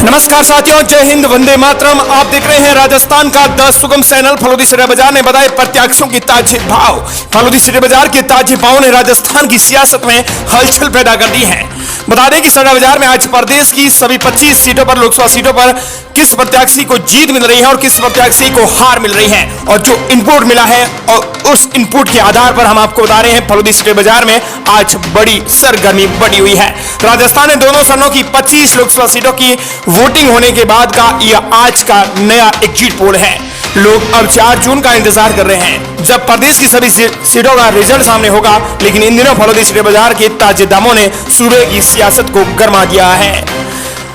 नमस्कार साथियों, जय हिंद, वंदे मातरम। आप देख रहे हैं राजस्थान का 10 सुगम चैनल। फलोदी सिटी बाजार ने बताए प्रत्याशियों की ताजे भाव। फलोदी सिटी बाजार के ताजे भाव ने राजस्थान की सियासत में हलचल पैदा कर दी है। बता दें कि सिटी बाजार में आज प्रदेश की सभी 25 सीटों पर, लोकसभा सीटों पर किस प्रत्याशी को जीत मिल रही है और किस प्रत्याशी को हार मिल रही है, और जो इनपुट मिला है और उस इनपुट के आधार पर हम आपको बता रहे हैं फलोदी सिटी बाजार में आज बड़ी सरगर्मी बढ़ी हुई है। राजस्थान में दोनों सदनों की 25 लोकसभा सीटों की वोटिंग होने के बाद का यह आज का नया एग्जिट पोल है। लोग अब 4 जून का इंतजार कर रहे हैं जब प्रदेश की सभी सीटों का रिजल्ट सामने होगा, लेकिन इन दिनों फलोदी सिटी बाजार के ताजे दामों ने सूबे की सियासत को गर्मा दिया है।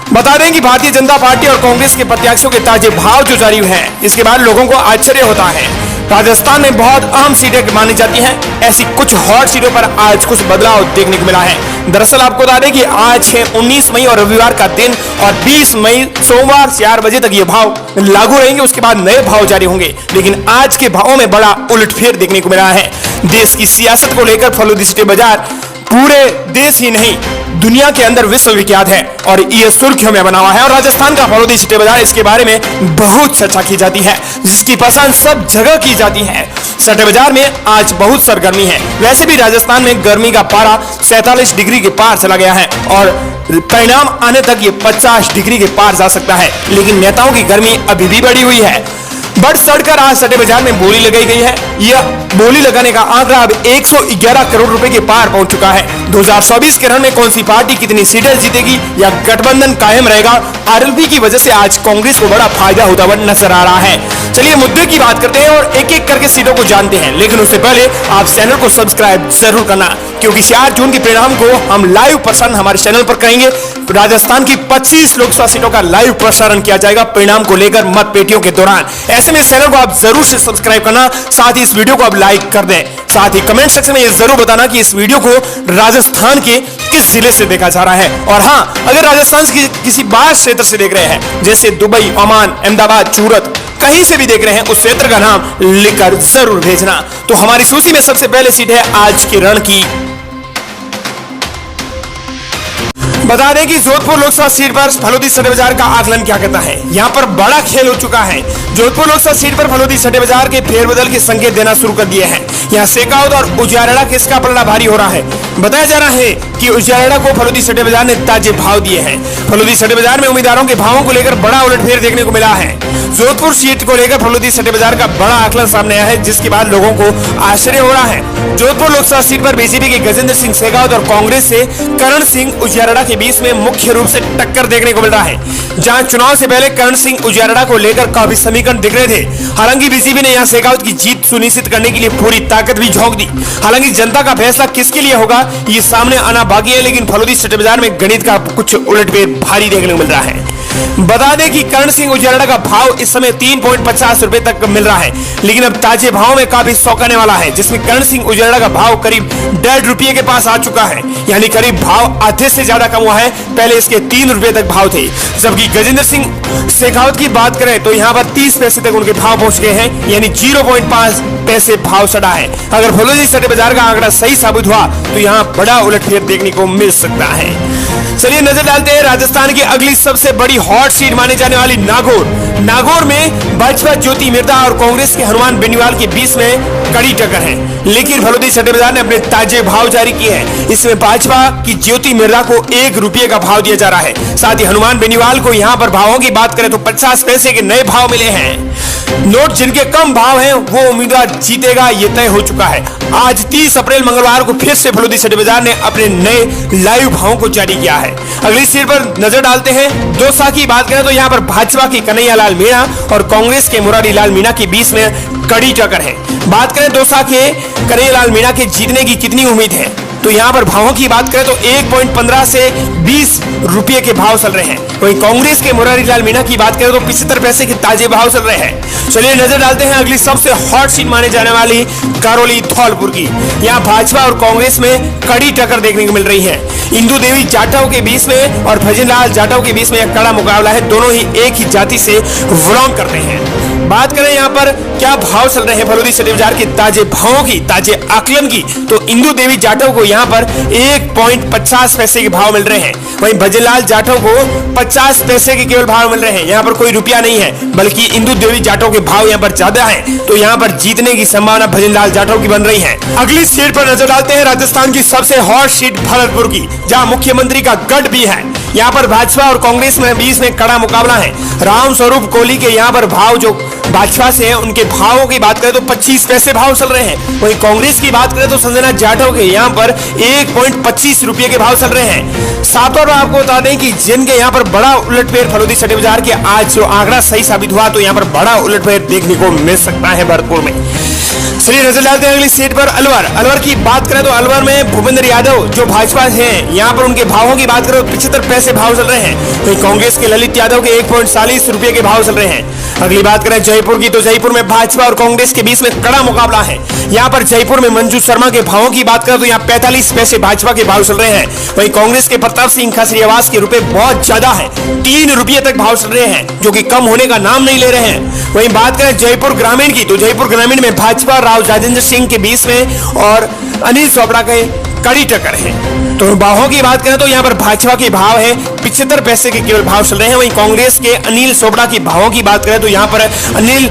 बता दें कि भारतीय जनता पार्टी और कांग्रेस के प्रत्याशियों के ताजे भाव जो जारी हुए हैं, इसके बाद लोगों को आश्चर्य होता है। राजस्थान में बहुत अहम सीटें मानी जाती हैं, ऐसी कुछ हॉट सीटों पर आज कुछ बदलाव देखने को मिला है। दरअसल आपको बता दें कि आज है 19 मई और रविवार का दिन, और 20 मई सोमवार 4 बजे तक ये भाव लागू रहेंगे। उसके बाद नए भाव जारी होंगे, लेकिन आज के भावों में बड़ा उलटफेर देखने को मिला है। देश की सियासत को लेकर फलोदी सिटी बाजार पूरे देश ही नहीं दुनिया के अंदर विश्वविख्यात है और ये सुर्खियों में बना हुआ है। और राजस्थान का फलोदी सिटी बाजार, इसके बारे में बहुत चर्चा की जाती है, जिसकी पसंद सब जगह की जाती है। सिटी बाजार में आज बहुत सरगर्मी है। वैसे भी राजस्थान में गर्मी का पारा 47 डिग्री के पार चला गया है और परिणाम आने तक ये 50 डिग्री के पार जा सकता है, लेकिन नेताओं की गर्मी अभी भी बढ़ी हुई है। बढ़ चढ़कर आज सिटी बाजार में बोली लगाई गई है। यह बोली लगाने का आंकड़ा अब 111 करोड़ रुपए के पार पहुंच चुका है। 2024 के रण में कौन सी पार्टी कितनी सीटें जीतेगी या गठबंधन कायम रहेगा, आरएलपी की वजह से आज कांग्रेस को बड़ा फायदा होता हुआ नजर आ रहा है। चलिए मुद्दे की बात करते हैं और एक एक करके सीटों को जानते हैं, लेकिन उससे पहले आप चैनल को सब्सक्राइब जरूर करना, क्योंकि 4 जून के परिणाम को हम लाइव प्रसारण हमारे चैनल पर करेंगे। राजस्थान की 25 लोकसभा सीटों का लाइव प्रसारण किया जाएगा परिणाम को लेकर मतपेटियों के दौरान। ऐसे में इस चैनल को आप जरूर से सब्सक्राइब करना, साथ ही इस वीडियो को आप लाइक कर दें। साथ ही कमेंट सेक्शन में ये जरूर बताना कि इस वीडियो को राजस्थान के किस जिले से देखा जा रहा है। और हाँ, अगर राजस्थान के किसी बाहर क्षेत्र से देख रहे हैं, जैसे दुबई, ओमान, अहमदाबाद, सूरत, कहीं से भी देख रहे हैं, उस क्षेत्र का नाम लिखकर जरूर भेजना। तो हमारी सूची में सबसे पहले सीट है आज के रण की। बता दें कि जोधपुर लोकसभा सीट पर फलोदी सिटी बाजार का आकलन क्या कहता है। यहां पर बड़ा खेल हो चुका है। जोधपुर लोकसभा सीट पर फलोदी सिटी बाजार के फेरबदल के संकेत देना शुरू कर दिए हैं। यहां शेखावत और उजियारड़ा किसका पलड़ा भारी हो रहा है। बताया जा रहा है कि उजियारड़ा को फलोदी सिटी बाजार ने ताजे भाव दिए हैं। फलोदी सिटी बाजार में उम्मीदवारों के भावों को लेकर बड़ा उलटफेर देखने को मिला है। जोधपुर सीट को लेकर फलोदी सिटी बाजार का बड़ा आकलन सामने आया है, जिसके बाद लोगों को आश्चर्य हो रहा है। जोधपुर लोकसभा सीट पर बीजेपी के गजेंद्र सिंह शेखावत और कांग्रेस से करण सिंह उजियारड़ा के बीच में मुख्य रूप से टक्कर देखने को मिल रहा है। जहां चुनाव से पहले करण सिंह उजियारड़ा को लेकर काफी समीकरण दिख रहे थे। हालांकि बीजेपी ने यहां शेखावत की जीत सुनिश्चित करने के लिए पूरी ताकत भी झोंक दी। हालांकि जनता का फैसला किसके लिए होगा ये सामने आना बाकी है, लेकिन फलोदी सिटी बाजार में गणित का कुछ उलटफेर भारी देखने को मिल रहा है। बता दें कि करण सिंह उजियारड़ा का भाव इस समय 3.50 रुपए तक मिल रहा है, लेकिन अब ताजे भाव में काफी चौंकाने वाला है, जिसमें करण सिंह उजियारड़ा का भाव करीब 1.5 रुपये के पास आ चुका है, यानी करीब भाव आधे से ज्यादा कम हुआ है। पहले इसके 3 रुपए तक भाव थे। जबकि गजेंद्र सिंह शेखावत की बात करें तो यहाँ पर 30 पैसे तक उनके भाव पहुंच गए हैं, यानी 0.5 पैसे भाव चढ़ा है। अगर फलोदी सिटी बाजार का आंकड़ा सही साबित हुआ तो यहाँ बड़ा उलटफेर देखने को मिल सकता है। चलिए नजर डालते हैं राजस्थान की अगली सबसे बड़ी हॉट सीट माने जाने वाली नागौर। नागौर में भाजपा ज्योति मिर्धा और कांग्रेस के हनुमान बेनीवाल के बीच में कड़ी टक्कर है, लेकिन फलोदी सिटी बाजार ने अपने ताजे भाव जारी किए हैं। इसमें भाजपा की ज्योति मिर्धा को 1 रुपये का भाव दिया जा रहा है। साथ ही हनुमान बेनीवाल को यहाँ पर भावों की बात करें तो 50 पैसे के नए भाव मिले हैं। नोट जिनके कम भाव हैं वो उम्मीदवार जीतेगा, ये तय हो चुका है। आज 30 अप्रैल मंगलवार को फिर से फलोदी सिटी बाजार ने अपने नए लाइव भावों को जारी किया है। अगली सीट पर नजर डालते हैं। दौसा की बात करें तो यहाँ पर भाजपा की कन्हैयालाल मीणा और कांग्रेस के मुरारीलाल मीणा के बीच में कड़ी टक्कर है। बात करें दौसा के कन्हैयालाल मीणा के जीतने की कितनी उम्मीद है, तो यहाँ पर भावों की बात करें तो 1.15 से 20 रुपये के भाव चल रहे हैं। वहीं कांग्रेस के मुरारीलाल मीणा की बात करें तो 75 पैसे के ताजे भाव चल रहे हैं। चलिए नजर डालते हैं अगली सबसे हॉट सीट माने जाने वाली करौली धौलपुर की। यहाँ भाजपा और कांग्रेस में कड़ी टक्कर देखने को मिल रही है। इंदू देवी जाटव के बीच में और भजनलाल जाटव के बीच में एक कड़ा मुकाबला है। दोनों ही एक ही जाति से बिलोंग करते हैं। बात करें यहाँ पर क्या भाव चल रहे हैं फलोदी सिटी बाजार के ताजे भावों की, ताजे आकलन की, तो इंदू देवी जाटव को यहाँ पर 1.50 पैसे के भाव मिल रहे हैं। वहीं भजनलाल जाटव को 50 पैसे के केवल भाव मिल रहे हैं। यहाँ पर कोई रुपया नहीं है, बल्कि इंदू देवी जाटव के भाव यहाँ पर ज्यादा है, तो यहाँ पर जीतने की संभावना भजनलाल जाटव की बन रही है। अगली सीट पर नजर डालते हैं राजस्थान की सबसे हॉट सीट भरतपुर की, जहाँ मुख्यमंत्री का गढ़ भी है। यहाँ पर भाजपा और कांग्रेस में बीच में कड़ा मुकाबला है। राम स्वरूप कोहली के यहाँ पर भाव जो भाजपा से है, उनके भावों की बात करें तो 25 पैसे भाव चल रहे हैं। वहीं कांग्रेस की बात करें तो संजना जाटव के यहाँ पर 1.25 रुपए के भाव चल रहे हैं। साथ और आपको बता दें कि जिनके यहाँ पर बड़ा उलटफेर फलोदी सिटी बाजार के आज जो आंकड़ा सही साबित हुआ, तो यहाँ पर बड़ा उलटफेर देखने को मिल सकता है भरतपुर में। चलिए नजर डालते हैं अगली सीट पर अलवर की बात करें तो अलवर में भूपेंद्र यादव जो भाजपा है, यहाँ पर उनके भावों की बात करें तो 75 पैसे भाव चल रहे हैं। वहीं कांग्रेस के ललित यादव के 1.40 रुपए के भाव चल रहे हैं। अगली बात करें जयपुर की, तो जयपुर में भाजपा और कांग्रेस के बीच में कड़ा मुकाबला है। यहाँ पर जयपुर में मंजू शर्मा के भावों की बात करें तो यहाँ 45 पैसे भाजपा के भाव चल रहे हैं। वहीं कांग्रेस के प्रताप सिंह खाचरियावास के रुपए बहुत ज्यादा है, 3 रुपये तक भाव चल रहे हैं, जो कि कम होने का नाम नहीं ले रहे हैं। वहीं बात करें जयपुर ग्रामीण की, तो जयपुर ग्रामीण में भाजपा राव राजेंद्र सिंह के बीच में और अनिल चोपड़ा के कड़ी टक्कर है। तो भावों की बात करें तो यहाँ पर भाजपा के भाव है 75 पैसे के केवल भाव चल रहे हैं। वहीं कांग्रेस के अनिल चोपड़ा की भावों की बात करें तो यहाँ पर अनिल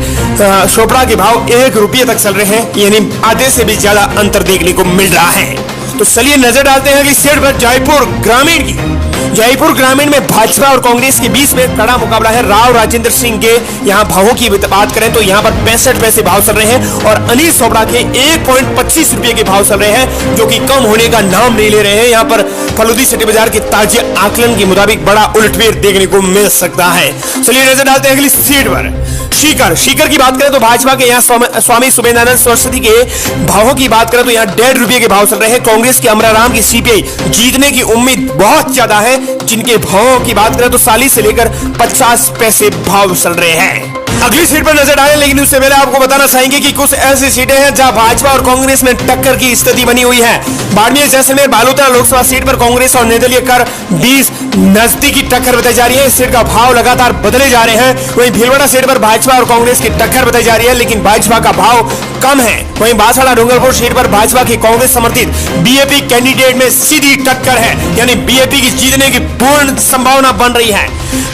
चोपड़ा के भाव 1 रुपये तक चल रहे हैं, यानी आधे से भी ज्यादा अंतर देखने को मिल रहा है। तो चलिए नजर डालते हैं अगली सीट पर जयपुर ग्रामीण की। जयपुर ग्रामीण में भाजपा और कांग्रेस के बीच में कड़ा मुकाबला है। राव राजेंद्र सिंह के यहाँ भावों की बात करें तो यहाँ पर 65 पैसे भाव चल रहे हैं और अनिल चोपड़ा के 1.25 रुपए के भाव चल रहे हैं, जो कि कम होने का नाम नहीं ले रहे हैं। यहाँ पर फलोदी सिटी बाजार के ताजे आकलन के मुताबिक बड़ा उलटफेर देखने को मिल सकता है। चलिए नजर डालते हैं अगली सीट पर सीकर की बात करें तो भाजपा के यहाँ स्वामी सुमेधानंद सरस्वती के भावों की बात करें तो यहाँ 1.5 रुपए के भाव चल रहे हैं। कांग्रेस के अमराराम की सीपीआई जीतने की उम्मीद बहुत ज्यादा है, जिनके भावों की बात करें तो 40 से लेकर 50 पैसे भाव चल रहे हैं। अगली सीट पर नजर डालें, लेकिन उससे पहले आपको बताना चाहेंगे कि कुछ ऐसी सीटें हैं जहां भाजपा और कांग्रेस में टक्कर की स्थिति बनी हुई है। बाड़मेर जैसलमेर बालोतरा लोकसभा सीट पर कांग्रेस और निर्दलीय कर 20 नजदीकी टक्कर बताई जा रही है। इस सीट का भाव लगातार बदले जा रहे हैं। वहीं भीलवाड़ा सीट पर भाजपा और कांग्रेस की टक्कर बताई जा रही है, लेकिन भाजपा का भाव कम है। वहीं बांसवाड़ा डूंगरपुर सीट पर भाजपा की कांग्रेस समर्थित बीएपी कैंडिडेट में सीधी टक्कर है, यानी बीएपी की जीतने की पूर्ण संभावना बन रही है।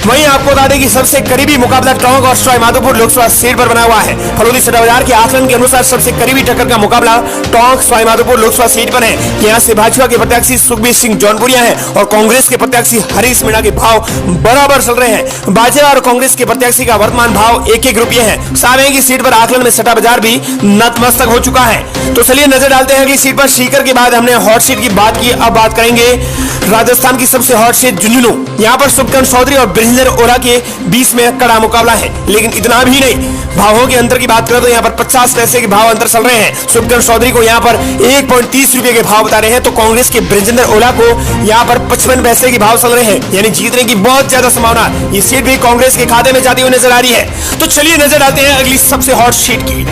वहीं आपको बता दें कि सबसे करीबी मुकाबला टोंक और सवाईमाधोपुर लोकसभा सीट पर बना हुआ है। फलोदी सिटी बाजार के आकलन के अनुसार सबसे करीबी टक्कर का मुकाबला टोंक सवाईमाधोपुर लोकसभा सीट पर है। यहाँ से भाजपा के प्रत्याशी सुखबीर सिंह जौनपुरिया है और कांग्रेस के प्रत्याशी हरीश मीणा के भाव बराबर चल रहे हैं। भाजपा और कांग्रेस के प्रत्याशी का वर्तमान भाव 1-1 रुपये है। सामने की सीट पर आकलन में सट्टा बाजार भी नतमस्तक हो चुका है। तो चलिए नजर डालते हैं अगली सीट पर। सीकर के बाद हमने हॉट सीट की बात की, अब बात करेंगे राजस्थान की सबसे हॉट सीट झुंझुनू। यहाँ पर सुखकरण चौधरी और बृजेंद्र ओरा के बीच में कड़ा मुकाबला है, लेकिन इतना भी नहीं। भावों के अंतर की बात करें तो यहाँ पर 50 पैसे के भाव अंतर चल रहे हैं। सुखकरण चौधरी को यहाँ पर 1.30 रुपए के भाव बता रहे हैं, तो कांग्रेस के बृजेंद्र ओरा को यहाँ पर 55 पैसे के भाव चल रहे हैं, यानी जीतने की बहुत ज्यादा संभावना। ये सीट भी कांग्रेस के खाते में जाती हुई नजर आ रही है। तो चलिए नजर डालते हैं अगली सबसे हॉट सीट की,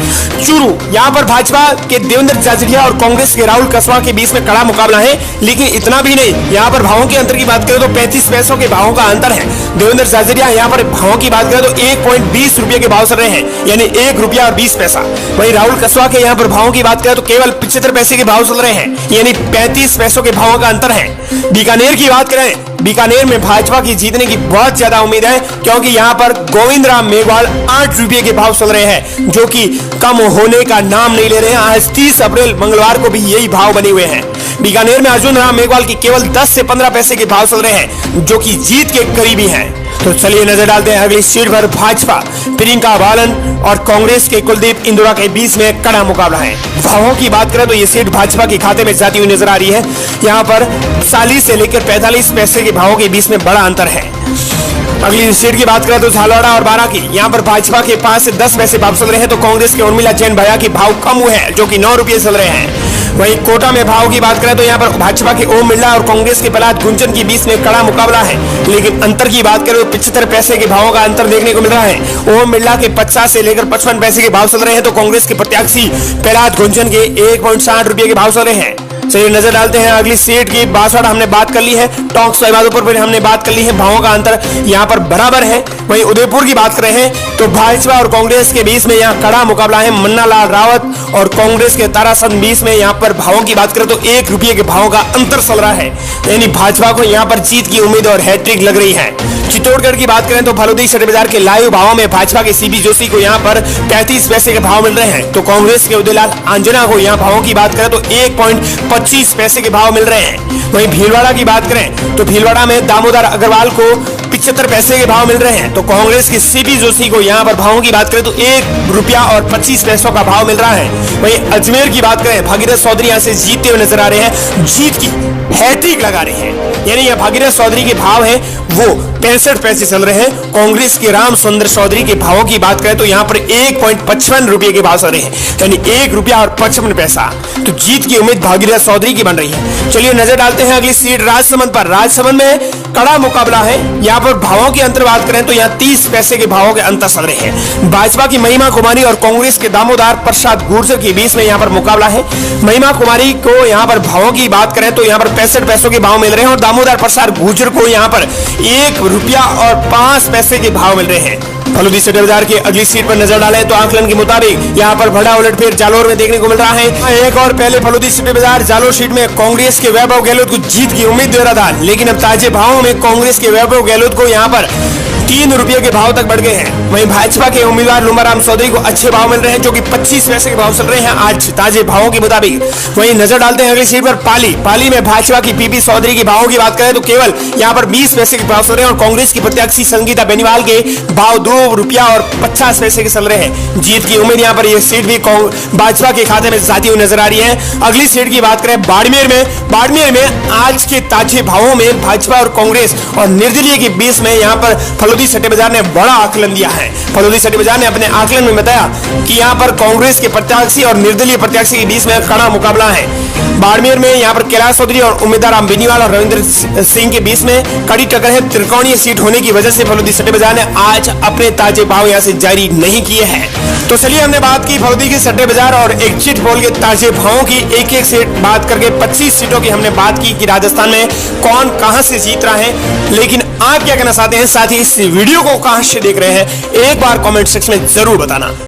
चूरू। यहाँ पर भाजपा के देवेंद्र जाजरिया और कांग्रेस के राहुल कसवा के बीच में कड़ा मुकाबला है, लेकिन इतना भी नहीं। यहाँ पर भावों के अंतर की बात करें तो 35 पैसों के भावों का अंतर है। देवेंद्र जाजरिया यहाँ पर भावों की बात करें तो 1.20 रुपए के भाव चल रहे हैं, यानी 1 रुपया और 20 पैसा। वहीं राहुल कसवा के यहाँ पर भावों की बात करें तो केवल 75 पैसे के भाव चल रहे हैं, यानी 35 पैसों के भावों का अंतर है। बीकानेर की बात करें, बीकानेर में भाजपा की जीतने की बहुत ज्यादा उम्मीद है, क्योंकि यहाँ पर गोविंद राम मेघवाल 8 रुपये के भाव चल रहे हैं, जो कि कम होने का नाम नहीं ले रहे हैं। आज 30 अप्रैल मंगलवार को भी यही भाव बने हुए हैं। बीकानेर में अर्जुन राम मेघवाल की केवल 10 से 15 पैसे के भाव चल रहे हैं, जो कि जीत के करीबी हैं। तो चलिए नजर डालते हैं अगली सीट पर। भाजपा प्रियंका बालन और कांग्रेस के कुलदीप इंदौरा के बीच में कड़ा मुकाबला है। भावों की बात करें तो ये सीट भाजपा के खाते में जाती हुई नजर आ रही है। यहाँ पर 40 से लेकर 45 पैसे के भावों के बीच में बड़ा अंतर है। अगली सीट की बात करें तो झालवाड़ा और बारां की, यहाँ पर भाजपा के 5 से 10 पैसे भाव चल रहे हैं, तो कांग्रेस के उर्मिला जैन भैया के भाव कम हुए हैं, जो कि 9 रुपये चल रहे हैं। वहीं कोटा में भाव की बात करें तो यहाँ पर भाजपा के ओम बिरला और कांग्रेस के प्रहलाद गुंजन के बीच में कड़ा मुकाबला है, लेकिन अंतर की बात करें तो 75 पैसे के भावों का अंतर देखने को मिल रहा है। ओम बिरला के 50 से लेकर 55 पैसे के भाव चल रहे हैं, तो कांग्रेस के प्रत्याशी प्रहलाद गुंजन के 1.60 रुपये के भाव चल रहे हैं। चलिए नजर डालते हैं अगली सीट की। बांसवाड़ा हमने बात कर ली है, टोंक सवाईमाधोपुर पर हमने बात कर ली है, भावों का अंतर यहाँ पर बराबर है। वहीं उदयपुर की बात कर रहे हैं तो भाजपा और कांग्रेस के बीच में यहाँ कड़ा मुकाबला है। मन्ना लाल रावत और कांग्रेस के ताराचंद बीच में यहाँ पर भावों की बात करें तो ₹1 के भावों का अंतर चल रहा है, यानी भाजपा को यहाँ पर जीत की उम्मीद और हैट्रिक लग रही है। चित्तौड़गढ़ की बात करें तो फलोदी सट्टे बाजार के लाइव भावों में भाजपा के सीबी जोशी को यहाँ पर 33 पैसे के भाव मिल रहे हैं, तो कांग्रेस के उदयलाल आंजना को यहाँ भावों की बात करें तो 1.25 पैसे के भाव मिल रहे हैं। वहीं भीलवाड़ा की बात करें तो भीलवाड़ा में दामोदर अग्रवाल को 75 पैसे के भाव मिल रहे हैं, तो कांग्रेस के सीबी जोशी को यहाँ पर भावों की बात करें तो ₹1.25 का भाव मिल रहा है। वहीं अजमेर की बात करें, भागीरथ चौधरी यहाँ से जीतते हुए नजर आ रहे हैं, जीत की हैट्रिक लगा रहे हैं, यानी यह भागीरथ चौधरी के भाव है वो 65 पैसे चल रहे हैं। कांग्रेस के राम सुंदर चौधरी के भावों की बात करें तो यहाँ पर ₹1.55 के भाव चल रहे हैं, यानी ₹1.55। तो जीत की उम्मीद भागीरथ चौधरी की बन रही है। चलिए नजर डालते हैं अगली सीट राजसमंद पर। राजसमंद में कड़ा मुकाबला है, यहाँ पर भावों की अंतर बात करें तो यहाँ 30 पैसे के भावों के अंतर चल रहे हैं। भाजपा की महिमा कुमारी और कांग्रेस के दामोदर प्रसाद गुर्जर के बीच में यहाँ पर मुकाबला है। महिमा कुमारी को यहाँ पर भावों की बात करें तो यहाँ पर 65 पैसों के भाव मिल रहे हैं और दामोदर प्रसाद गुर्जर को यहाँ पर ₹1.05 के भाव मिल रहे हैं। फलोदी सट्टे बाजार की अगली सीट पर नजर डालें तो आंकलन के मुताबिक यहाँ पर बड़ा उलटफेर जालोर में देखने को मिल रहा है। एक और पहले फलोदी सट्टे बाजार जालोर सीट में कांग्रेस के वैभव गहलोत को जीत की उम्मीद दे रहा था, लेकिन अब ताजे भावों में कांग्रेस के वैभव गहलोत को यहाँ पर ₹3 के भाव तक बढ़ गए हैं। वहीं भाजपा के उम्मीदवार लुम्बाराम चौधरी को अच्छे भाव मिल रहे हैं, जो कि 25 पैसे के भाव चल रहे हैं आज ताजे भावों के मुताबिक। वहीं नजर डालते हैं अगली सीट पर पाली में भाजपा की पीपी चौधरी के भावों की बात करें तो केवल यहाँ पर 20 पैसे के भाव चल रहे हैं और कांग्रेस की प्रत्याशी संगीता बेनीवाल के भाव ₹2.50 के चल रहे हैं। जीत की उम्मीद यहाँ पर यह सीट भी भाजपा के खाते में जाती हुई नजर आ रही है। अगली सीट की बात करें बाड़मेर में आज के ताजे भावों में भाजपा और कांग्रेस और निर्दलीय के बीच में यहाँ पर फलोदी सट्टे बाजार ने बड़ा आकलन दिया है। फलोदी सट्टे बाजार ने अपने आकलन में बताया कि यहाँ पर कांग्रेस के प्रत्याशी और निर्दलीय प्रत्याशी के बीच में कड़ा मुकाबला है। बाड़मेर में यहाँ पर कैलाश चौधरी और उम्मीदवार राम बेनीवाल और रविंद्र सिंह के बीच में कड़ी टक्कर है। त्रिकोणीय सीट होने की वजह से फलोदी सट्टे बाजार ने आज अपने ताजे भाव यहाँ से जारी नहीं किए हैं। तो चलिए हमने बात की फलोदी के सट्टे बाजार और एग्जिट पोल के ताजे भावों की, एक एक सीट बात करके 25 सीटों की हमने बात की कि राजस्थान में कौन कहां से जीत रहा है। लेकिन आप क्या कहना चाहते हैं, साथ ही इस वीडियो को कहां से देख रहे हैं, एक बार कमेंट सेक्शन में जरूर बताना।